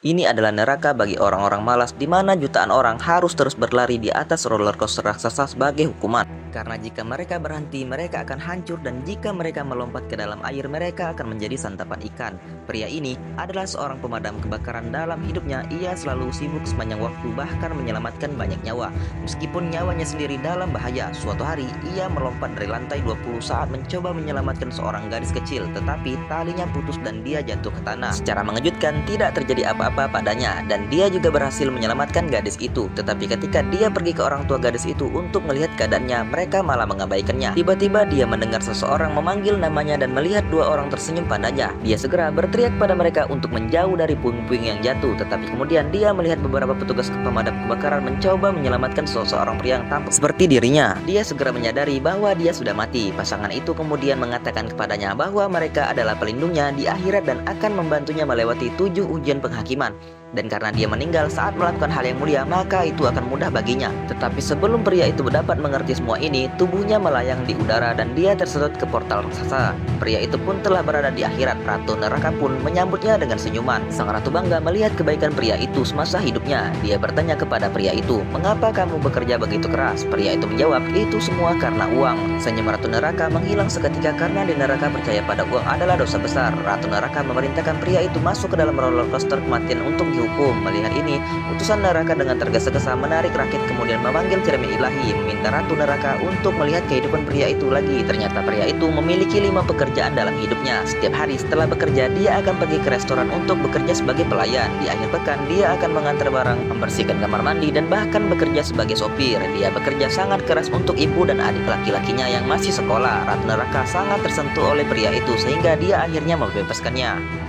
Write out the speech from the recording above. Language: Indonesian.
Ini adalah neraka bagi orang-orang malas di mana jutaan orang harus terus berlari di atas roller coaster raksasa sebagai hukuman. Karena jika mereka berhenti, mereka akan hancur dan jika mereka melompat ke dalam air, mereka akan menjadi santapan ikan. Pria ini adalah seorang pemadam kebakaran. Dalam hidupnya, ia selalu sibuk sepanjang waktu bahkan menyelamatkan banyak nyawa. Meskipun nyawanya sendiri dalam bahaya, suatu hari ia melompat dari lantai 20 saat mencoba menyelamatkan seorang gadis kecil, tetapi talinya putus dan dia jatuh ke tanah. Secara mengejutkan, tidak terjadi apa-apa padanya dan dia juga berhasil menyelamatkan gadis itu. Tetapi ketika dia pergi ke orang tua gadis itu untuk melihat keadaannya, mereka malah mengabaikannya. Tiba-tiba dia mendengar seseorang memanggil namanya dan melihat dua orang tersenyum padanya. Dia segera berteriak pada mereka untuk menjauh dari puing-puing yang jatuh. Tetapi kemudian dia melihat beberapa petugas pemadam kebakaran mencoba menyelamatkan seseorang pria yang tampak seperti dirinya. Dia segera menyadari bahwa dia sudah mati. Pasangan itu kemudian mengatakan kepadanya bahwa mereka adalah pelindungnya di akhirat dan akan membantunya melewati 7 ujian penghakiman. Dan karena dia meninggal saat melakukan hal yang mulia, maka itu akan mudah baginya. Tetapi sebelum pria itu dapat mengerti semua ini, tubuhnya melayang di udara dan dia tersedot ke portal raksasa. Pria itu pun telah berada di akhirat. Ratu neraka pun menyambutnya dengan senyuman. Sang ratu bangga melihat kebaikan pria itu semasa hidupnya. Dia bertanya kepada pria itu, "Mengapa kamu bekerja begitu keras?" Pria itu menjawab, "Itu semua karena uang." Senyum ratu neraka menghilang seketika karena di neraka percaya pada uang adalah dosa besar. Ratu neraka memerintahkan pria itu masuk ke dalam roller coaster kematian untuk dihukum. Melihat ini, utusan neraka dengan tergesa-gesa menarik rakit kemudian memanggil cermin ilahi, meminta ratu neraka untuk melihat kehidupan pria itu lagi. Ternyata pria itu memiliki 5 pekerjaan dalam hidupnya. Setiap hari setelah bekerja, dia akan pergi ke restoran untuk bekerja sebagai pelayan. Di akhir pekan, dia akan mengantar barang, membersihkan kamar mandi, dan bahkan bekerja sebagai sopir. Dia bekerja sangat keras untuk ibu dan adik laki-lakinya yang masih sekolah. Ratu neraka sangat tersentuh oleh pria itu sehingga dia akhirnya membebaskannya.